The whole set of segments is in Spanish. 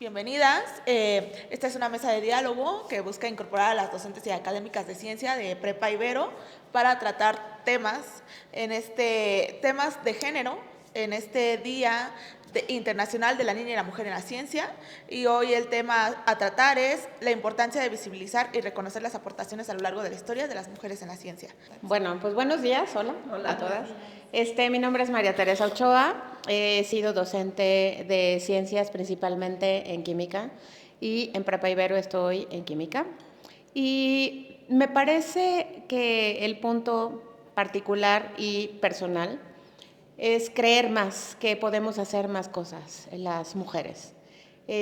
Bienvenidas. Esta es una mesa de diálogo que busca incorporar a las docentes y académicas de ciencia de Prepa Ibero para tratar temas de género en este Día Internacional de la Niña y la Mujer en la Ciencia. Y hoy el tema a tratar es la importancia de visibilizar y reconocer las aportaciones a lo largo de la historia de las mujeres en la ciencia. Bueno, pues buenos días, hola a todas. Mi nombre es María Teresa Ochoa, he sido docente de ciencias principalmente en química y en Prepa Ibero estoy en química. Y me parece que el punto particular y personal es creer más que podemos hacer más cosas las mujeres.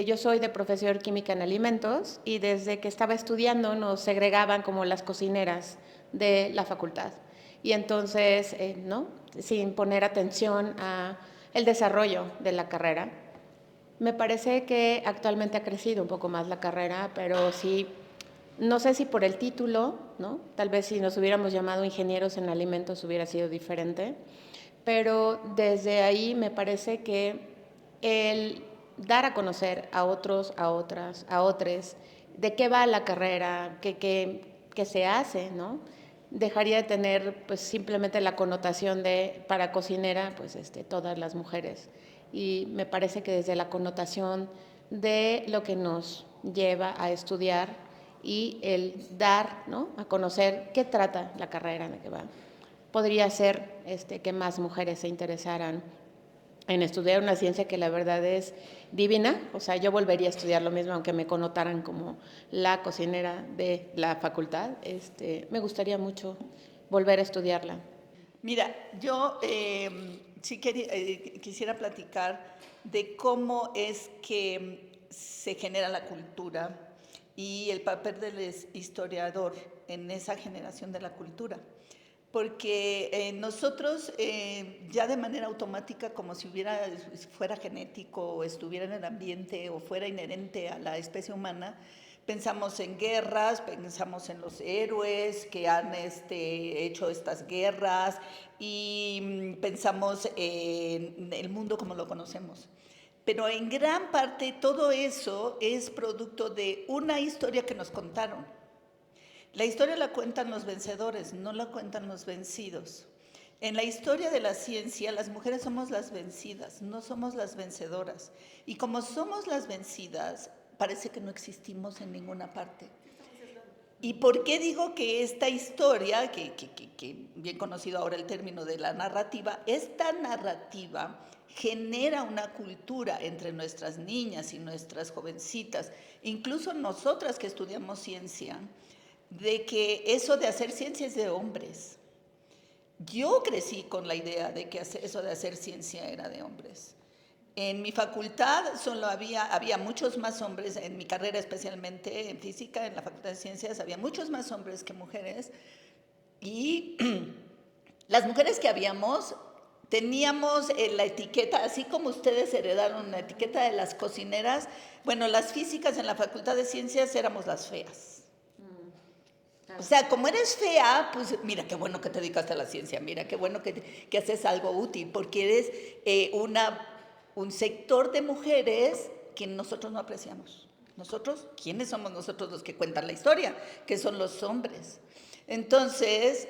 Yo soy de profesor química en alimentos y desde que estaba estudiando nos segregaban como las cocineras de la facultad. Y entonces, ¿no? Sin poner atención a el desarrollo de la carrera. Me parece que actualmente ha crecido un poco más la carrera, pero sí, no sé si por el título, ¿no? Tal vez si nos hubiéramos llamado ingenieros en alimentos hubiera sido diferente, pero desde ahí me parece que el dar a conocer a otros, a otras, a otros, de qué va la carrera, qué se hace, ¿no? Dejaría de tener pues simplemente la connotación de para cocinera, pues todas las mujeres. Y me parece que desde la connotación de lo que nos lleva a estudiar y el dar, ¿no? A conocer qué trata la carrera, de qué va. Podría ser que más mujeres se interesaran en estudiar una ciencia que la verdad es divina. O sea, yo volvería a estudiar lo mismo, aunque me connotaran como la cocinera de la facultad. Me gustaría mucho volver a estudiarla. Mira, yo sí quisiera platicar de cómo es que se genera la cultura y el papel del historiador en esa generación de la cultura. Porque nosotros ya de manera automática, como si fuera genético o estuviera en el ambiente o fuera inherente a la especie humana, pensamos en guerras, pensamos en los héroes que han hecho estas guerras y pensamos en el mundo como lo conocemos. Pero en gran parte todo eso es producto de una historia que nos contaron. La historia la cuentan los vencedores, no la cuentan los vencidos. En la historia de la ciencia, las mujeres somos las vencidas, no somos las vencedoras. Y como somos las vencidas, parece que no existimos en ninguna parte. ¿Y por qué digo que esta historia, que bien conocido ahora el término de la narrativa, esta narrativa genera una cultura entre nuestras niñas y nuestras jovencitas, incluso nosotras que estudiamos ciencia, de que eso de hacer ciencia es de hombres? Yo crecí con la idea de que eso de hacer ciencia era de hombres. En mi facultad solo había muchos más hombres, en mi carrera especialmente en física, en la Facultad de Ciencias, había muchos más hombres que mujeres. Y las mujeres que habíamos, teníamos la etiqueta, así como ustedes heredaron la etiqueta de las cocineras, bueno, las físicas en la Facultad de Ciencias éramos las feas. O sea, como eres fea, pues mira qué bueno que te dedicaste a la ciencia, mira qué bueno que haces algo útil, porque eres un sector de mujeres que nosotros no apreciamos. Nosotros, ¿quiénes somos nosotros los que cuentan la historia? Que son los hombres. Entonces,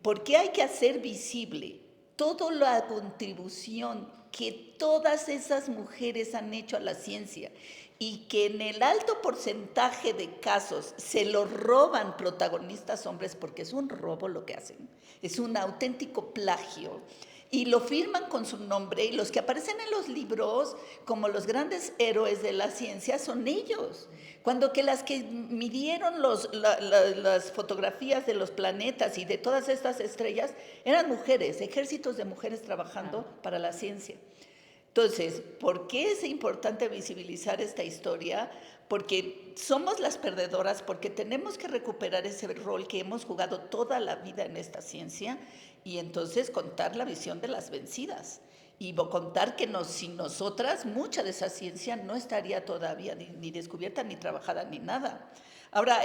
¿por qué hay que hacer visible toda la contribución que todas esas mujeres han hecho a la ciencia y que en el alto porcentaje de casos se lo roban protagonistas hombres, porque es un robo lo que hacen, es un auténtico plagio, y lo firman con su nombre, y los que aparecen en los libros como los grandes héroes de la ciencia son ellos, cuando que las que midieron las fotografías de los planetas y de todas estas estrellas eran mujeres, ejércitos de mujeres trabajando para la ciencia. Entonces, ¿por qué es importante visibilizar esta historia? Porque somos las perdedoras, porque tenemos que recuperar ese rol que hemos jugado toda la vida en esta ciencia y entonces contar la visión de las vencidas y contar que sin nosotras mucha de esa ciencia no estaría todavía ni descubierta, ni trabajada, ni nada. Ahora,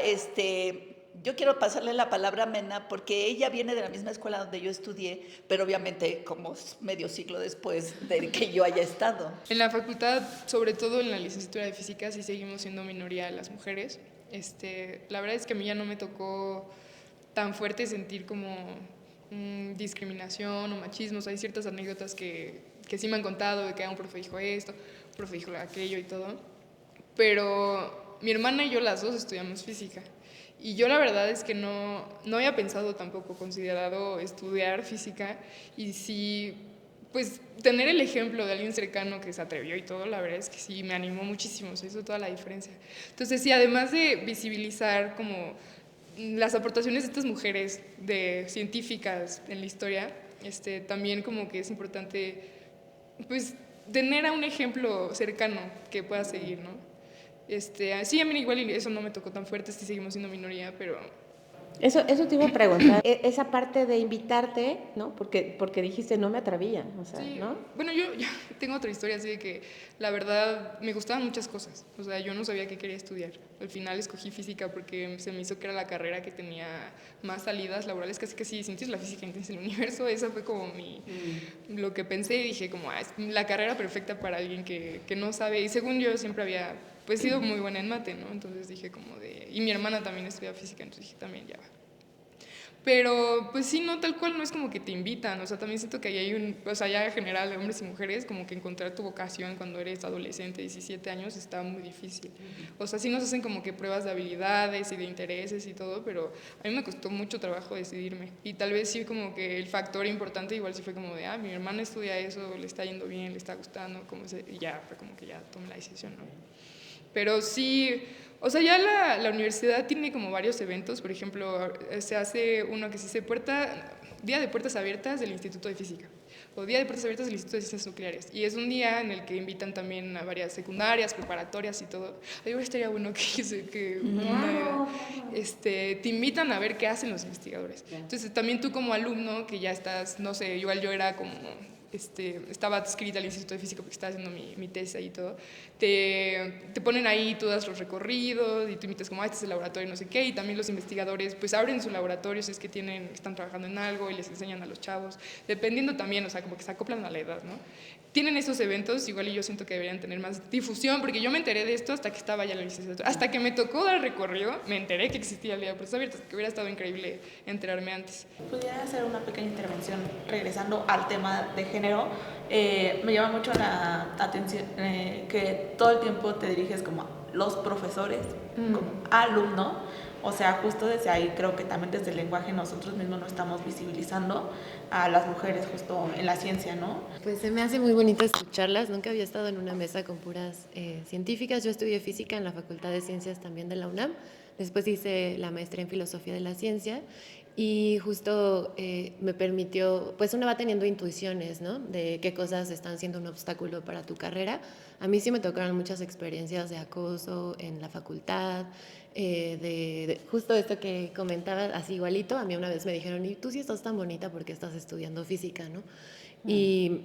yo quiero pasarle la palabra a Mena porque ella viene de la misma escuela donde yo estudié, pero obviamente como medio siglo después de que yo haya estado. En la facultad, sobre todo en la licenciatura de física, sí seguimos siendo minoría las mujeres. La verdad es que a mí ya no me tocó tan fuerte sentir como discriminación o machismo. O sea, hay ciertas anécdotas que sí me han contado de que un profe dijo esto, un profe dijo aquello y todo. Pero mi hermana y yo las dos estudiamos física. Y yo la verdad es que no había pensado tampoco, considerado estudiar física. Y sí, pues tener el ejemplo de alguien cercano que se atrevió y todo, la verdad es que sí, me animó muchísimo, se hizo toda la diferencia. Entonces sí, además de visibilizar como las aportaciones de estas mujeres de científicas en la historia, también como que es importante pues tener a un ejemplo cercano que pueda seguir, ¿no? Sí, a mí igual eso no me tocó tan fuerte, sí seguimos siendo minoría, pero Eso te iba a preguntar, esa parte de invitarte, ¿no? Porque dijiste, no me atrevía, o sea, sí, ¿no? bueno, yo tengo otra historia así de que la verdad me gustaban muchas cosas, o sea, yo no sabía qué quería estudiar. Al final escogí física porque se me hizo que era la carrera que tenía más salidas laborales, casi que sí, sientes la física intensa en el universo, esa fue como lo que pensé y dije como, es la carrera perfecta para alguien que no sabe, y según yo siempre había pues sido muy buena en mate, ¿no? Entonces dije como y mi hermana también estudia física, entonces dije también ya va. Pero, pues sí, no, tal cual no es como que te invitan, o sea, también siento que ahí hay o sea, ya en general de hombres y mujeres, como que encontrar tu vocación cuando eres adolescente, 17 años, está muy difícil. O sea, sí nos hacen como que pruebas de habilidades y de intereses y todo, pero a mí me costó mucho trabajo decidirme. Y tal vez sí como que el factor importante igual sí fue como mi hermana estudia eso, le está yendo bien, le está gustando, y ya fue como que ya tomé la decisión, ¿no? Pero sí, o sea, ya la universidad tiene como varios eventos, por ejemplo, se hace uno que se dice Día de Puertas Abiertas del Instituto de Física, o Día de Puertas Abiertas del Instituto de Ciencias Nucleares, y es un día en el que invitan también a varias secundarias, preparatorias y todo. Ahora estaría bueno te invitan a ver qué hacen los investigadores. Entonces, también tú como alumno, que ya estás, no sé, igual yo era como estaba adscrita al Instituto de Física porque estaba haciendo mi tesis y todo, te ponen ahí todos los recorridos y tú invitas como, este es el laboratorio, no sé qué, y también los investigadores pues abren su laboratorio si es que están trabajando en algo y les enseñan a los chavos, dependiendo también, o sea, como que se acoplan a la edad, ¿no? Tienen estos eventos, igual y yo siento que deberían tener más difusión, porque yo me enteré de esto hasta que estaba ya en la licenciatura, hasta que me tocó dar recorrido, me enteré que existía el Día de Puertas Abiertas, que hubiera estado increíble enterarme antes. Pudiera hacer una pequeña intervención regresando al tema de género. Me llama mucho la atención que todo el tiempo te diriges como a los profesores, como alumno. O sea, justo desde ahí creo que también desde el lenguaje nosotros mismos nos estamos visibilizando a las mujeres justo en la ciencia, ¿no? Pues se me hace muy bonito escucharlas. Nunca había estado en una mesa con puras científicas. Yo estudié física en la Facultad de Ciencias también de la UNAM. Después hice la maestría en Filosofía de la Ciencia y justo me permitió, pues uno va teniendo intuiciones, ¿no? De qué cosas están siendo un obstáculo para tu carrera. A mí sí me tocaron muchas experiencias de acoso en la facultad, de justo esto que comentabas, así igualito. A mí una vez me dijeron, y tú sí estás tan bonita porque estás estudiando física, ¿no? Y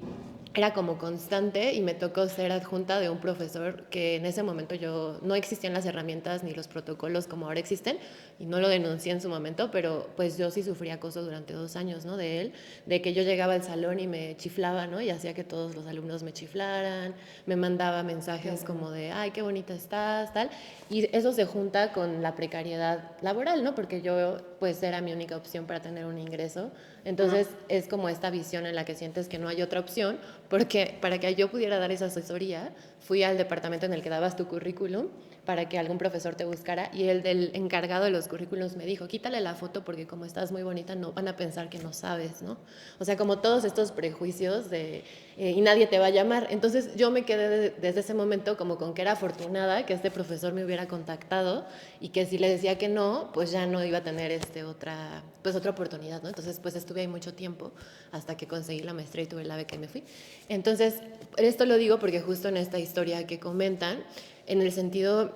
era como constante y me tocó ser adjunta de un profesor que en ese momento no existían las herramientas ni los protocolos como ahora existen y no lo denuncié en su momento, pero pues yo sí sufrí acoso durante 2 años, ¿no? De él, de que yo llegaba al salón y me chiflaba, ¿no? Y hacía que todos los alumnos me chiflaran, me mandaba mensajes como de, ay, qué bonita estás, tal. Y eso se junta con la precariedad laboral, ¿no? Porque yo pues era mi única opción para tener un ingreso. Entonces es como esta visión en la que sientes que no hay otra opción, porque para que yo pudiera dar esa asesoría, fui al departamento en el que dabas tu currículum para que algún profesor te buscara y el del encargado de los currículums me dijo, quítale la foto porque como estás muy bonita no van a pensar que no sabes, ¿no? O sea, como todos estos prejuicios y nadie te va a llamar. Entonces yo me quedé desde ese momento como con que era afortunada que este profesor me hubiera contactado y que si le decía que no, pues ya no iba a tener otra oportunidad, ¿no? Entonces pues estuve ahí mucho tiempo hasta que conseguí la maestría y tuve la beca y me fui. Entonces esto lo digo porque justo en esta historia que comentan, en el sentido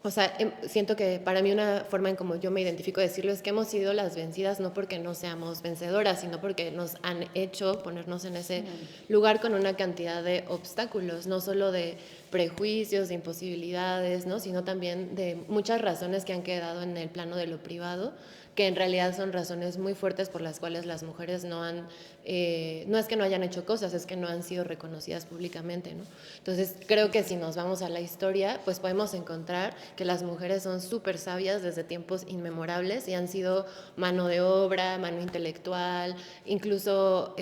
O sea, siento que para mí una forma en como yo me identifico decirlo es que hemos sido las vencidas no porque no seamos vencedoras, sino porque nos han hecho ponernos en ese lugar con una cantidad de obstáculos, no solo de prejuicios, de imposibilidades, ¿no? Sino también de muchas razones que han quedado en el plano de lo privado, que en realidad son razones muy fuertes por las cuales las mujeres no han, no es que no hayan hecho cosas, es que no han sido reconocidas públicamente, ¿no? Entonces creo que si nos vamos a la historia, pues podemos encontrar que las mujeres son súper sabias desde tiempos inmemorables y han sido mano de obra, mano intelectual, incluso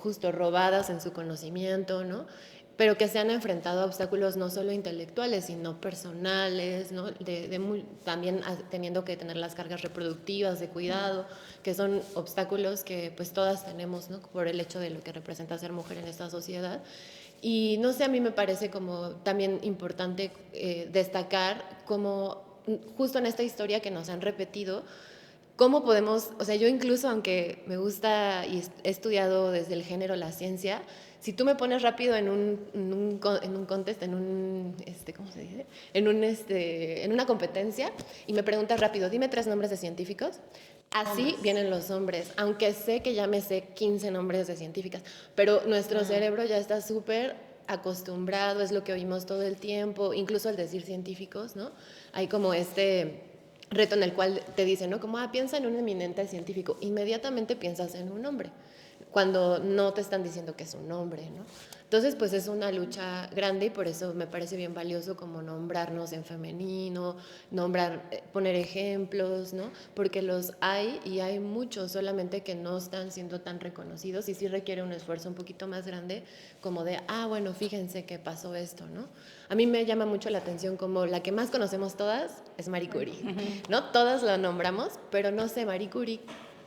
justo robadas en su conocimiento, ¿no? Pero que se han enfrentado a obstáculos no solo intelectuales, sino personales, ¿no? También teniendo que tener las cargas reproductivas de cuidado, que son obstáculos que pues todas tenemos, ¿no? Por el hecho de lo que representa ser mujer en esta sociedad. Y no sé, a mí me parece como también importante destacar como justo en esta historia que nos han repetido, ¿cómo podemos, o sea, yo incluso aunque me gusta y he estudiado desde el género la ciencia, si tú me pones rápido en un contest, ¿cómo se dice? En una competencia y me preguntas rápido, dime 3 nombres de científicos, así vienen los hombres, aunque sé que ya me sé 15 nombres de científicas, pero nuestro cerebro ya está súper acostumbrado, es lo que oímos todo el tiempo, incluso al decir científicos, ¿no? Hay como reto en el cual te dicen, ¿no? Como, piensa en un eminente científico. Inmediatamente piensas en un hombre, cuando no te están diciendo que es un hombre, ¿no? Entonces, pues es una lucha grande y por eso me parece bien valioso como nombrarnos en femenino, poner ejemplos, ¿no? Porque los hay y hay muchos, solamente que no están siendo tan reconocidos y sí requiere un esfuerzo un poquito más grande como de, bueno, fíjense que pasó esto, ¿no? A mí me llama mucho la atención como la que más conocemos todas es Marie Curie, ¿no? Todas la nombramos, pero no sé, Marie Curie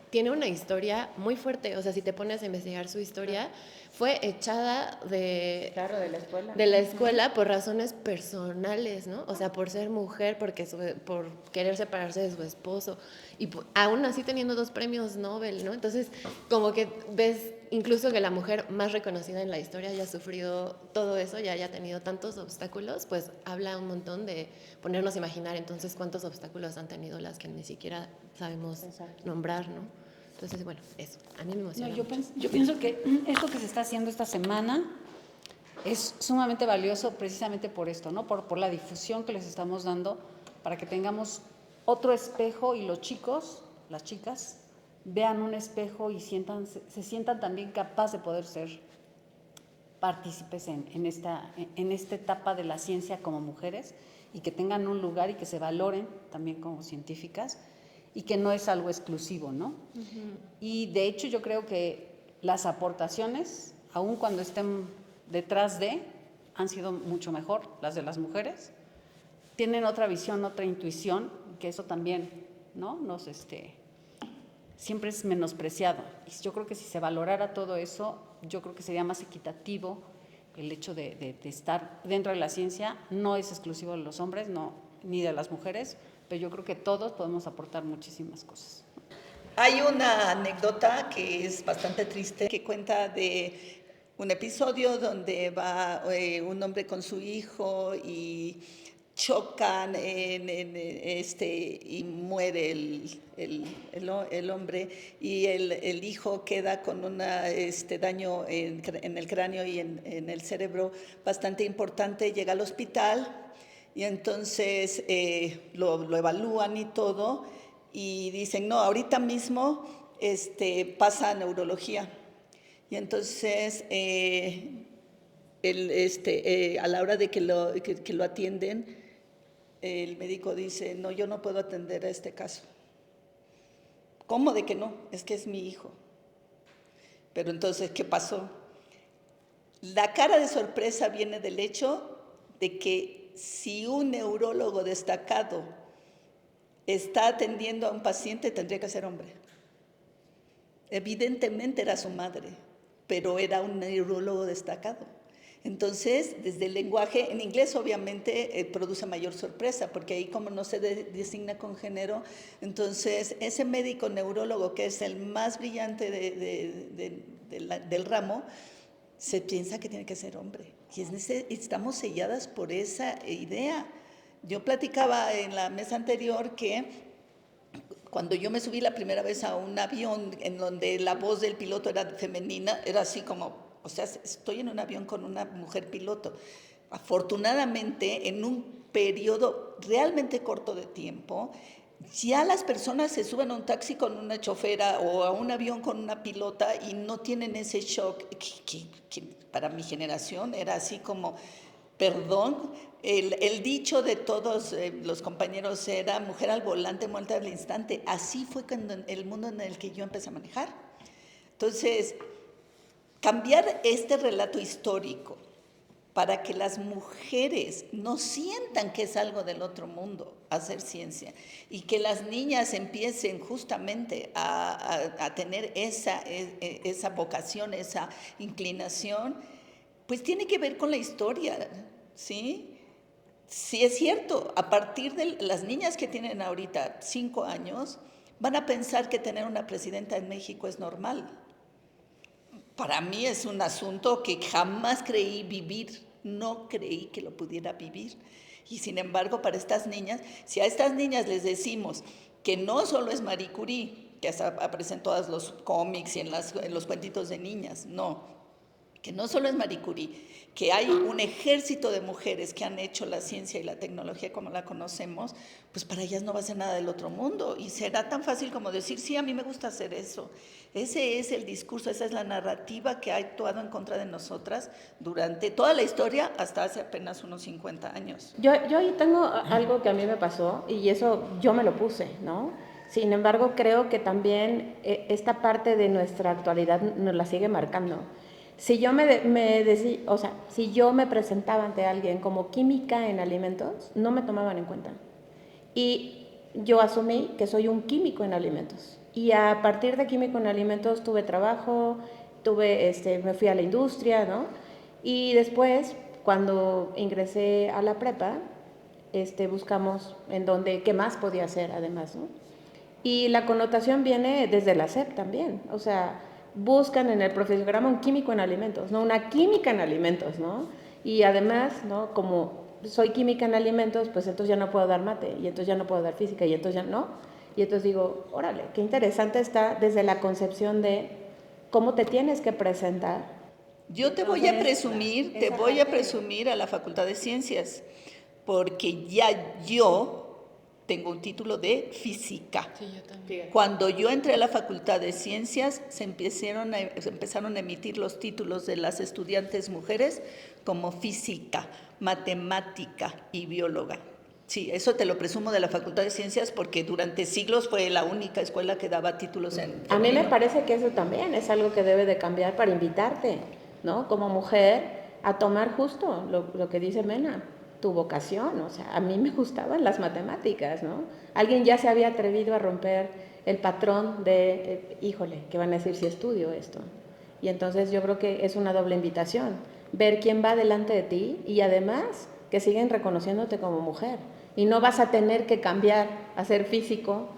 tiene una historia muy fuerte, o sea, si te pones a investigar su historia, fue echada de la escuela por razones personales, ¿no? O sea, por ser mujer, por querer separarse de su esposo, y aún así teniendo 2 premios Nobel, ¿no? Entonces, como que ves incluso que la mujer más reconocida en la historia haya sufrido todo eso, ya haya tenido tantos obstáculos, pues habla un montón de ponernos a imaginar entonces cuántos obstáculos han tenido las que ni siquiera sabemos nombrar, ¿no? Entonces, bueno, eso, a mí me emociona mucho. Yo pienso que esto que se está haciendo esta semana es sumamente valioso precisamente por esto, ¿no? Por la difusión que les estamos dando para que tengamos otro espejo y los chicos, las chicas, vean un espejo y se sientan también capaz de poder ser partícipes en esta etapa de la ciencia como mujeres y que tengan un lugar y que se valoren también como científicas y que no es algo exclusivo, ¿no? Y de hecho yo creo que las aportaciones, aun cuando estén detrás han sido mucho mejor las de las mujeres, tienen otra visión, otra intuición, que eso también, ¿no? Siempre es menospreciado. Y yo creo que si se valorara todo eso, yo creo que sería más equitativo el hecho de estar dentro de la ciencia. No es exclusivo de los hombres, ni de las mujeres, pero yo creo que todos podemos aportar muchísimas cosas. Hay una anécdota que es bastante triste, que cuenta de un episodio donde va un hombre con su hijo y chocan y muere el hombre y el hijo queda con un daño en el cráneo y en el cerebro bastante importante, llega al hospital y entonces lo evalúan y todo y dicen, no, ahorita mismo pasa a neurología. Y entonces a la hora de que lo atienden, el médico dice, no, yo no puedo atender a este caso. ¿Cómo de que no? Es que es mi hijo. Pero entonces, ¿qué pasó? La cara de sorpresa viene del hecho de que si un neurólogo destacado está atendiendo a un paciente, tendría que ser hombre. Evidentemente era su madre, pero era un neurólogo destacado. Entonces, desde el lenguaje, en inglés obviamente produce mayor sorpresa, porque ahí como no se designa con género, entonces ese médico neurólogo que es el más brillante del ramo, se piensa que tiene que ser hombre. Y estamos selladas por esa idea Yo platicaba en la mesa anterior que cuando yo me subí la primera vez a un avión en donde la voz del piloto era femenina, era así como, o sea, estoy en un avión con una mujer piloto. Afortunadamente, en un periodo realmente corto de tiempo, ya las personas se suben a un taxi con una chofera o a un avión con una pilota y no tienen ese shock que para mi generación era así como, perdón, el dicho de todos los compañeros era mujer al volante, muerte al instante. Así fue cuando el mundo en el que yo empecé a manejar. Entonces, cambiar este relato histórico para que las mujeres no sientan que es algo del otro mundo hacer ciencia y que las niñas empiecen justamente a tener esa vocación, esa inclinación, pues tiene que ver con la historia, ¿sí? Sí es cierto, a partir de las niñas que tienen ahorita 5 años, van a pensar que tener una presidenta en México es normal. Para mí es un asunto que jamás creí vivir, no creí que lo pudiera vivir. Y sin embargo, para estas niñas, si a estas niñas les decimos que no solo es Marie Curie, que aparece en todos los cómics y en los cuentitos de niñas, no, que no solo es Marie Curie, que hay un ejército de mujeres que han hecho la ciencia y la tecnología como la conocemos, pues para ellas no va a ser nada del otro mundo y será tan fácil como decir, sí, a mí me gusta hacer eso. Ese es el discurso, esa es la narrativa que ha actuado en contra de nosotras durante toda la historia hasta hace apenas unos 50 años. Yo ahí tengo algo que a mí me pasó y eso yo me lo puse, ¿no? Sin embargo, creo que también esta parte de nuestra actualidad nos la sigue marcando. Si yo si yo me presentaba ante alguien como química en alimentos, no me tomaban en cuenta. Y yo asumí que soy un químico en alimentos. Y a partir de químico en alimentos tuve trabajo, me fui a la industria, ¿no? Y después, cuando ingresé a la prepa, buscamos qué más podía hacer además, ¿no? Y la connotación viene desde la SEP también, o sea, buscan en el profesorograma un químico en alimentos, ¿no? Una química en alimentos, ¿no? Y además, ¿no? Como soy química en alimentos, pues entonces ya no puedo dar mate, y entonces ya no puedo dar física, y entonces ya no. Y entonces digo, órale, qué interesante está desde la concepción de cómo te tienes que presentar. Yo te voy a presumir a la Facultad de Ciencias, porque ya yo tengo un título de física. Sí, yo también. Cuando yo entré a la Facultad de Ciencias, se empezaron a emitir los títulos de las estudiantes mujeres como física, matemática y bióloga. Sí, eso te lo presumo de la Facultad de Ciencias porque durante siglos fue la única escuela que daba títulos en femenino. A mí me parece que eso también es algo que debe de cambiar para invitarte, ¿no? Como mujer, a tomar justo lo que dice Mena, tu vocación. O sea, a mí me gustaban las matemáticas, ¿no? Alguien ya se había atrevido a romper el patrón de, híjole, ¿qué van a decir si estudio esto? Y entonces yo creo que es una doble invitación, ver quién va delante de ti y además que siguen reconociéndote como mujer. Y no vas a tener que cambiar a ser físico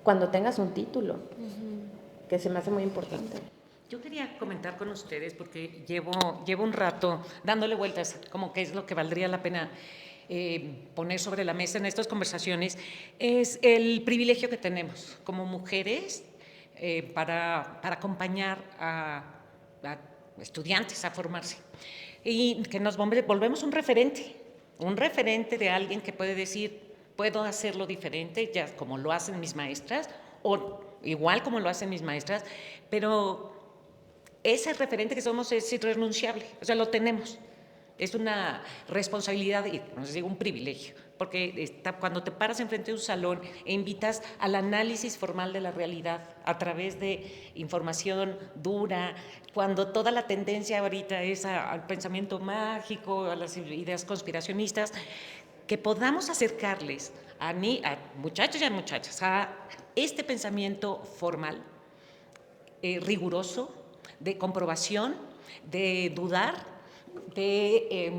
cuando tengas un título, que se me hace muy importante. Yo quería comentar con ustedes, porque llevo un rato dándole vueltas, como que es lo que valdría la pena poner sobre la mesa en estas conversaciones, es el privilegio que tenemos como mujeres para acompañar a estudiantes a formarse. Y que nos volvemos un referente de alguien que puede decir, puedo hacerlo diferente, ya como lo hacen mis maestras, o igual como lo hacen mis maestras, pero ese referente que somos es irrenunciable, o sea, lo tenemos. Es una responsabilidad y, no sé, un privilegio, porque cuando te paras enfrente de un salón e invitas al análisis formal de la realidad a través de información dura, cuando toda la tendencia ahorita es al pensamiento mágico, a las ideas conspiracionistas, que podamos acercarles a muchachos y a muchachas a este pensamiento formal, riguroso, de comprobación, de dudar, de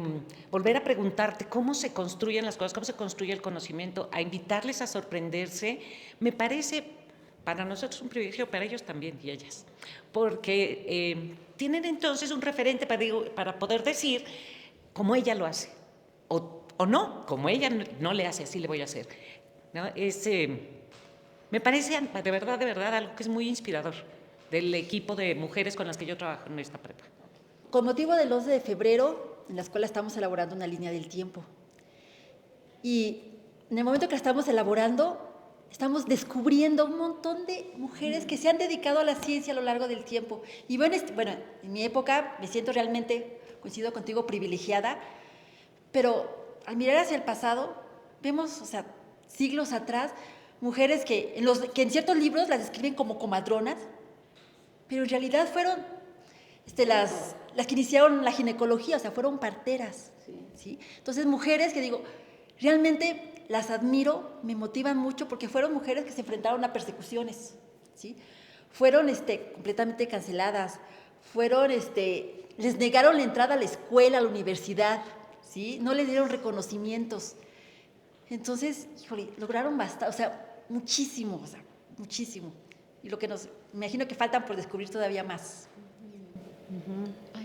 volver a preguntarte cómo se construyen las cosas, cómo se construye el conocimiento, a invitarles a sorprenderse, me parece para nosotros un privilegio, para ellos también y ellas, porque tienen entonces un referente para poder decir cómo ella lo hace, o o no, como ella no le hace, así le voy a hacer, ¿no? Me parece de verdad algo que es muy inspirador del equipo de mujeres con las que yo trabajo en esta prepa. Con motivo del 11 de febrero, en la escuela estamos elaborando una línea del tiempo. Y en el momento que la estamos elaborando, estamos descubriendo un montón de mujeres que se han dedicado a la ciencia a lo largo del tiempo. Y bueno, en mi época me siento realmente, coincido contigo, privilegiada, pero al mirar hacia el pasado, vemos, o sea, siglos atrás, mujeres que en ciertos libros las describen como comadronas, pero en realidad fueron las que iniciaron la ginecología, o sea, fueron parteras. ¿Sí? Entonces, mujeres que digo, realmente las admiro, me motivan mucho porque fueron mujeres que se enfrentaron a persecuciones, ¿sí? Fueron completamente canceladas, les negaron la entrada a la escuela, a la universidad, ¿sí? No les dieron reconocimientos. Entonces, híjole, lograron bastante, o sea, muchísimo. Y me imagino que faltan por descubrir todavía más.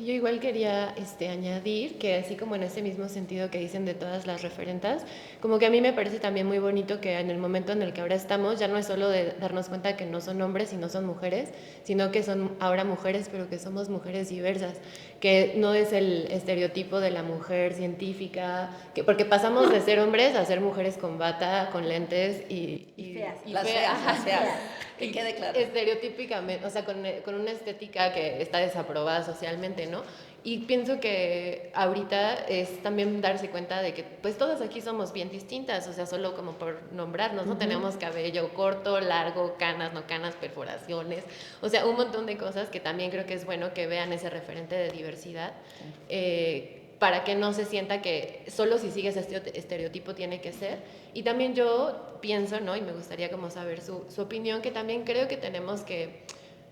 Yo igual quería añadir que así como en ese mismo sentido que dicen de todas las referentas, como que a mí me parece también muy bonito que en el momento en el que ahora estamos ya no es solo de darnos cuenta que no son hombres y no son mujeres, sino que son ahora mujeres, pero que somos mujeres diversas, que no es el estereotipo de la mujer científica, porque pasamos de ser hombres a ser mujeres con bata, con lentes y feas. Que quede claro. Estereotípicamente, o sea, con una estética que está desaprobada socialmente, ¿no? Y pienso que ahorita es también darse cuenta de que pues todas aquí somos bien distintas, o sea, solo como por nombrarnos, ¿no? Tenemos cabello corto, largo, canas, no canas, perforaciones, o sea, un montón de cosas que también creo que es bueno que vean ese referente de diversidad, para que no se sienta que solo si sigues este estereotipo tiene que ser. Y también yo pienso, ¿no? Y me gustaría como saber su opinión, que también creo que tenemos que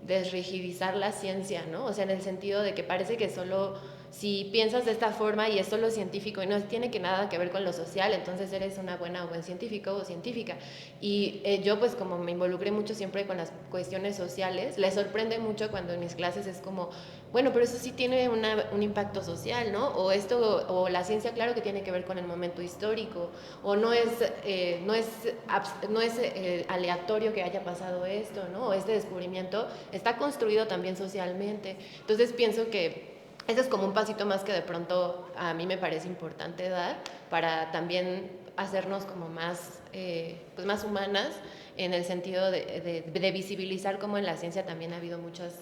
desrigidizar la ciencia, ¿no? O sea, en el sentido de que parece que solo si piensas de esta forma y es solo científico y no tiene que nada que ver con lo social, entonces eres una buena o buen científico o científica. Y yo pues como me involucré mucho siempre con las cuestiones sociales, les sorprende mucho cuando en mis clases es como, bueno, pero eso sí tiene un impacto social, ¿no? O la ciencia, claro que tiene que ver con el momento histórico, o no es aleatorio que haya pasado esto, ¿no? O este descubrimiento está construido también socialmente. Entonces pienso que ese es como un pasito más que de pronto a mí me parece importante dar para también hacernos como más, pues más humanas en el sentido de visibilizar cómo en la ciencia también ha habido muchas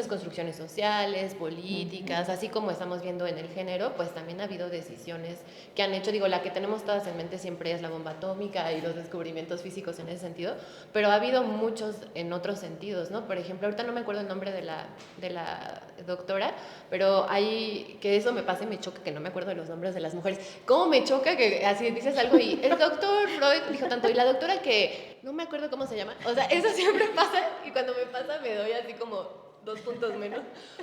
construcciones sociales, políticas, así como estamos viendo en el género, pues también ha habido decisiones que han hecho, digo, la que tenemos todas en mente siempre es la bomba atómica y los descubrimientos físicos en ese sentido, pero ha habido muchos en otros sentidos, ¿no? Por ejemplo, ahorita no me acuerdo el nombre de la doctora, pero hay, que eso me pasa y me choca que no me acuerdo de los nombres de las mujeres. ¿Cómo me choca que así dices algo y el doctor Freud dijo tanto y la doctora que no me acuerdo cómo se llama? O sea, eso siempre pasa y cuando me pasa me doy así como 2 puntos menos,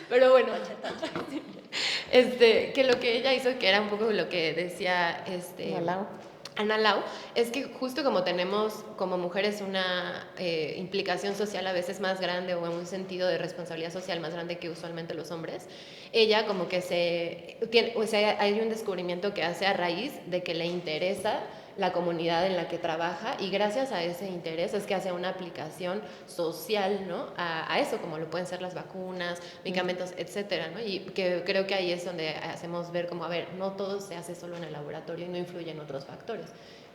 pero bueno, que lo que ella hizo, que era un poco lo que decía Ana Lau, es que justo como tenemos como mujeres una implicación social a veces más grande o un sentido de responsabilidad social más grande que usualmente los hombres, ella como que hay un descubrimiento que hace a raíz de que le interesa la comunidad en la que trabaja y gracias a ese interés es que hace una aplicación social, ¿no? A eso, como lo pueden ser las vacunas, medicamentos, etcétera, ¿no? Y que creo que ahí es donde hacemos ver como, a ver, no todo se hace solo en el laboratorio y no influyen otros factores.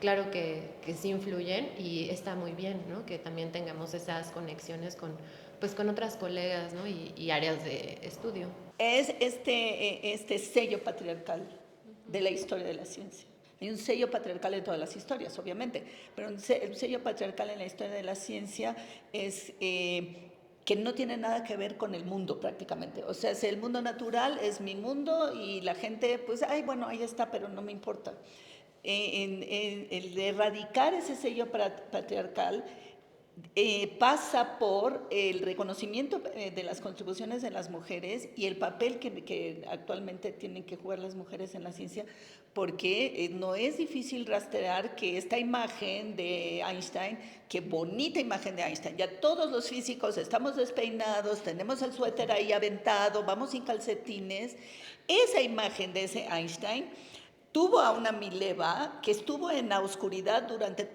Claro que sí influyen y está muy bien, ¿no? Que también tengamos esas conexiones con otras colegas, ¿no? y áreas de estudio. Es este sello patriarcal de la historia de la ciencia. Hay un sello patriarcal en todas las historias, obviamente, pero el sello patriarcal en la historia de la ciencia es que no tiene nada que ver con el mundo prácticamente. O sea, el mundo natural es mi mundo y la gente, pues, ay, bueno, ahí está, pero no me importa. El de erradicar ese sello patriarcal pasa por el reconocimiento de las contribuciones de las mujeres y el papel que actualmente tienen que jugar las mujeres en la ciencia, porque no es difícil rastrear que esta imagen de Einstein, qué bonita imagen de Einstein, ya todos los físicos estamos despeinados, tenemos el suéter ahí aventado, vamos sin calcetines, esa imagen de ese Einstein tuvo a una Mileva que estuvo en la oscuridad durante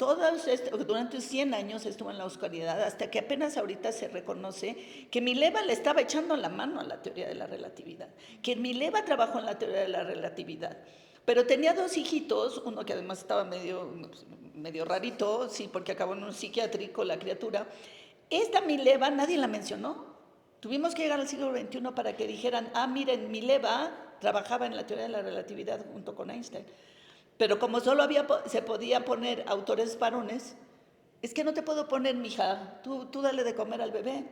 100 años, estuvo en la oscuridad, hasta que apenas ahorita se reconoce que Mileva le estaba echando la mano a la teoría de la relatividad, que Mileva trabajó en la teoría de la relatividad, pero tenía 2 hijitos, uno que además estaba medio rarito, sí, porque acabó en un psiquiátrico la criatura. Esta Mileva nadie la mencionó. Tuvimos que llegar al siglo XXI para que dijeran, miren, Mileva trabajaba en la teoría de la relatividad junto con Einstein. Pero como solo se podía poner autores varones, es que no te puedo poner, mija, tú dale de comer al bebé.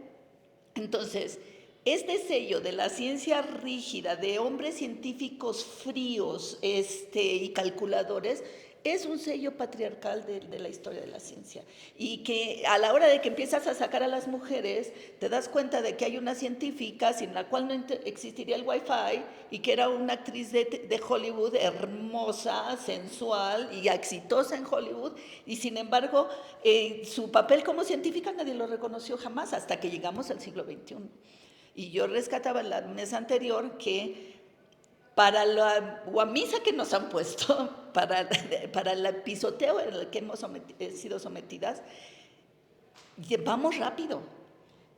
Entonces, este sello de la ciencia rígida, de hombres científicos fríos y calculadores, es un sello patriarcal de la historia de la ciencia. Y que a la hora de que empiezas a sacar a las mujeres, te das cuenta de que hay una científica sin la cual no existiría el Wi-Fi, y que era una actriz de Hollywood hermosa, sensual y exitosa en Hollywood, y sin embargo su papel como científica nadie lo reconoció jamás hasta que llegamos al siglo XXI. Y yo rescataba en la mesa anterior que para la guamisa que nos han puesto, para el pisoteo en el que hemos sido sometidas, vamos rápido.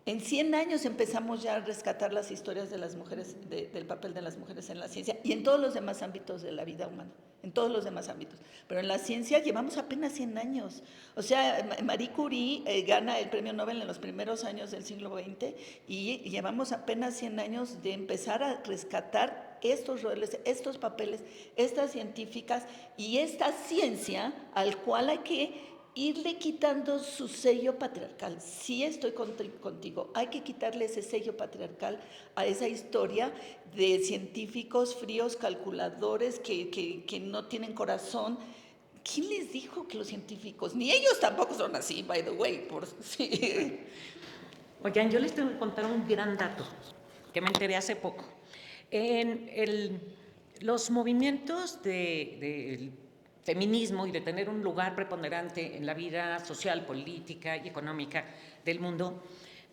En 100 años empezamos ya a rescatar las historias de las mujeres, del papel de las mujeres en la ciencia y en todos los demás ámbitos de la vida humana, en todos los demás ámbitos. Pero en la ciencia llevamos apenas 100 años. O sea, Marie Curie gana el premio Nobel en los primeros años del siglo XX y llevamos apenas 100 años de empezar a rescatar estos roles, estos papeles, estas científicas y esta ciencia al cual hay que irle quitando su sello patriarcal. Sí estoy contigo, hay que quitarle ese sello patriarcal a esa historia de científicos fríos, calculadores, que no tienen corazón. ¿Quién les dijo que los científicos, ni ellos tampoco son así, by the way? Sí. Oigan, yo les tengo que contar un gran dato que me enteré hace poco. En los movimientos del feminismo y de tener un lugar preponderante en la vida social, política y económica del mundo,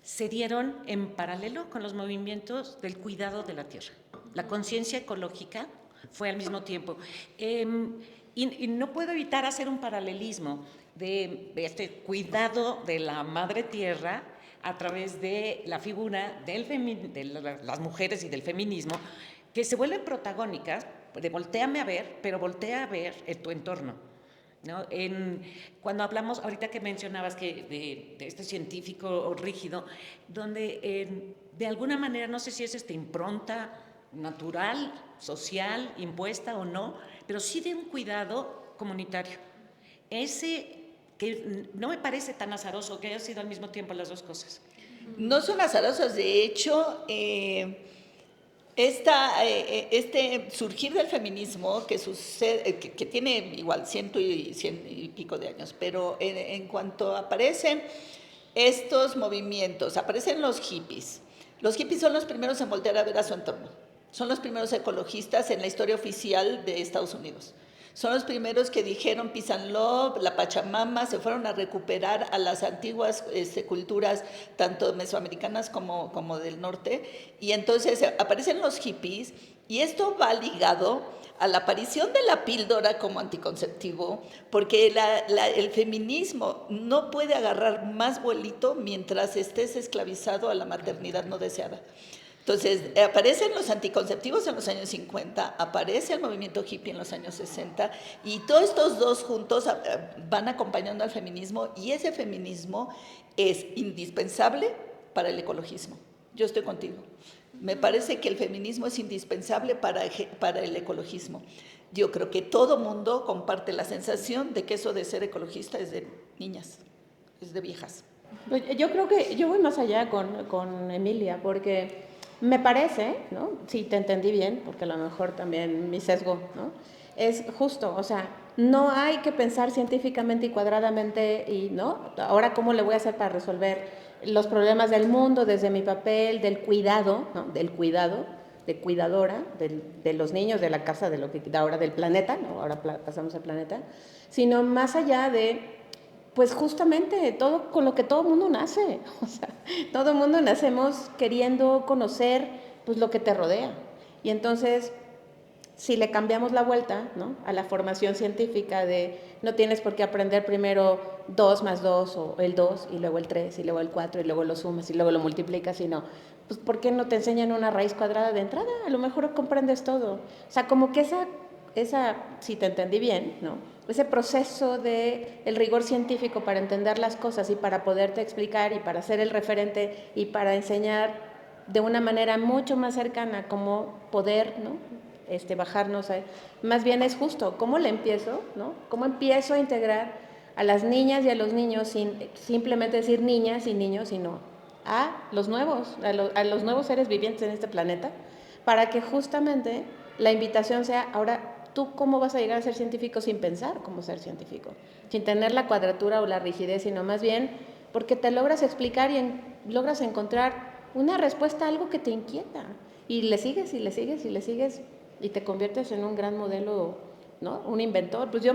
se dieron en paralelo con los movimientos del cuidado de la tierra. La conciencia ecológica fue al mismo tiempo. Y no puedo evitar hacer un paralelismo de este cuidado de la madre tierra a través de la figura de las mujeres y del feminismo, que se vuelven protagónicas, de voltéame a ver, pero voltea a ver tu entorno, ¿no? Cuando hablamos, ahorita que mencionabas que de este científico rígido, donde de alguna manera, no sé si es esta impronta natural, social, impuesta o no, pero sí de un cuidado comunitario. Ese que no me parece tan azaroso, que haya sido al mismo tiempo las dos cosas. No son azarosas, de hecho, este surgir del feminismo que sucede, que tiene igual 100 y pico de años, pero en cuanto aparecen estos movimientos, aparecen los hippies. Los hippies son los primeros en voltear a ver a su entorno. Son los primeros ecologistas en la historia oficial de Estados Unidos. Son los primeros que dijeron peace and love, la Pachamama, se fueron a recuperar a las antiguas culturas, tanto mesoamericanas como del norte. Y entonces aparecen los hippies, y esto va ligado a la aparición de la píldora como anticonceptivo, porque el feminismo no puede agarrar más vuelito mientras estés esclavizado a la maternidad no deseada. Entonces, aparecen los anticonceptivos en los años 50, aparece el movimiento hippie en los años 60, y todos estos dos juntos van acompañando al feminismo, y ese feminismo es indispensable para el ecologismo. Yo estoy contigo. Me parece que el feminismo es indispensable para el ecologismo. Yo creo que todo mundo comparte la sensación de que eso de ser ecologista es de niñas, es de viejas. Yo creo que yo voy más allá con Emilia, porque me parece, ¿no? Si te entendí bien, porque a lo mejor también mi sesgo, ¿no? Es justo, o sea, no hay que pensar científicamente y cuadradamente y, ¿no? Ahora, ¿cómo le voy a hacer para resolver los problemas del mundo desde mi papel del cuidado, ¿no? Del cuidado, de cuidadora, de los niños, de la casa, de lo que ahora del planeta, ¿no? Ahora pasamos al planeta, sino más allá de, pues justamente todo con lo que todo mundo nace, o sea, todo mundo nacemos queriendo conocer pues lo que te rodea. Y entonces si le cambiamos la vuelta, ¿no?, a la formación científica de no tienes por qué aprender primero 2 más 2 o el 2 y luego el 3 y luego el 4 y luego lo sumas y luego lo multiplicas, sino, pues, ¿por qué no te enseñan una raíz cuadrada de entrada? A lo mejor comprendes todo. O sea, como que esa, si te entendí bien, ¿no?, ese proceso de el rigor científico para entender las cosas y para poderte explicar y para ser el referente y para enseñar de una manera mucho más cercana cómo poder, ¿no?, bajarnos más bien es justo, ¿cómo le empiezo, ¿no? ¿Cómo empiezo a integrar a las niñas y a los niños sin simplemente decir niñas y niños, sino a los nuevos, a los nuevos seres vivientes en este planeta, para que justamente la invitación sea, ahora, ¿tú cómo vas a llegar a ser científico sin pensar cómo ser científico? Sin tener la cuadratura o la rigidez, sino más bien porque te logras explicar y logras encontrar una respuesta a algo que te inquieta. Y le sigues y le sigues y le sigues y te conviertes en un gran modelo, ¿no? Un inventor. Pues yo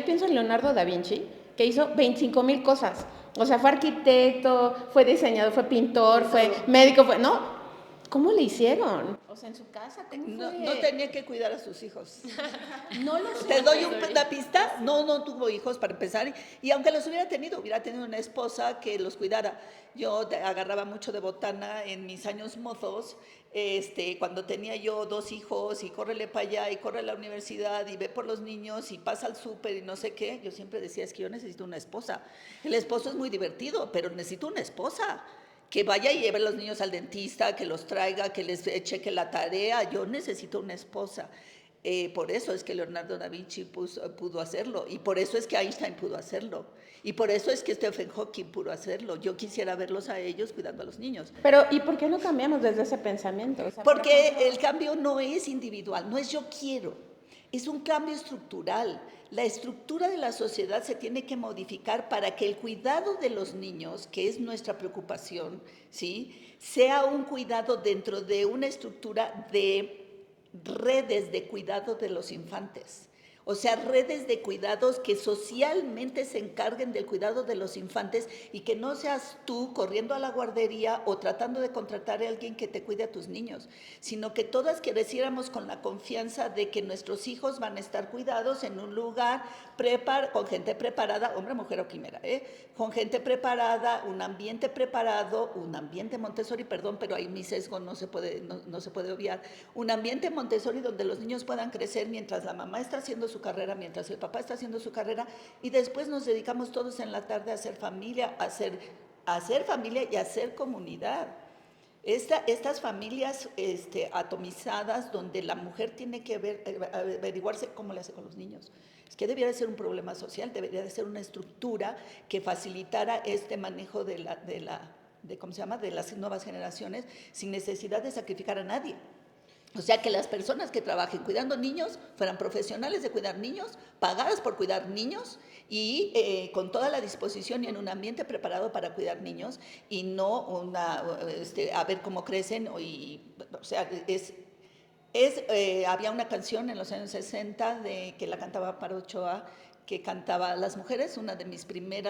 pienso en Leonardo da Vinci, que hizo 25,000 cosas. O sea, fue arquitecto, fue diseñador, fue pintor, fue médico, ¿no? ¿Cómo le hicieron? O sea, en su casa, ¿cómo fue? No tenía que cuidar a sus hijos. No lo sé. Te doy una pista, no tuvo hijos para empezar, y aunque los hubiera tenido una esposa que los cuidara. Yo agarraba mucho de botana en mis años mozos, cuando tenía yo 2 hijos y córrele para allá y corre a la universidad y ve por los niños y pasa al súper y no sé qué, yo siempre decía, es que yo necesito una esposa. El esposo es muy divertido, pero necesito una esposa que vaya y lleve a los niños al dentista, que los traiga, que les cheque la tarea. Yo necesito una esposa. Por eso es que Leonardo da Vinci pudo hacerlo, y por eso es que Einstein pudo hacerlo, y por eso es que Stephen Hawking pudo hacerlo. Yo quisiera verlos a ellos cuidando a los niños. Pero, ¿y por qué no cambiamos desde ese pensamiento? O sea, porque el cambio no es individual, no es yo quiero, es un cambio estructural. La estructura de la sociedad se tiene que modificar para que el cuidado de los niños, que es nuestra preocupación, ¿sí?, sea un cuidado dentro de una estructura de redes de cuidado de los infantes. O sea, redes de cuidados que socialmente se encarguen del cuidado de los infantes, y que no seas tú corriendo a la guardería o tratando de contratar a alguien que te cuide a tus niños, sino que todas creciéramos con la confianza de que nuestros hijos van a estar cuidados en un lugar con gente preparada, hombre, mujer o quimera, con gente preparada, un ambiente preparado, un ambiente Montessori, perdón, pero ahí mi sesgo no se puede obviar, un ambiente Montessori donde los niños puedan crecer mientras la mamá está haciendo su carrera, mientras el papá está haciendo su carrera, y después nos dedicamos todos en la tarde a hacer familia, a hacer familia y a hacer comunidad. Estas familias atomizadas, donde la mujer tiene que averiguarse cómo le hace con los niños. Es que debería de ser un problema social, debería de ser una estructura que facilitara este manejo de las nuevas generaciones, sin necesidad de sacrificar a nadie. O sea, que las personas que trabajen cuidando niños fueran profesionales de cuidar niños, pagadas por cuidar niños, y con toda la disposición y en un ambiente preparado para cuidar niños, y no a ver cómo crecen. O sea, había una canción en los años 60 que la cantaba Paro Ochoa, que cantaba Las Mujeres, una de mis primeras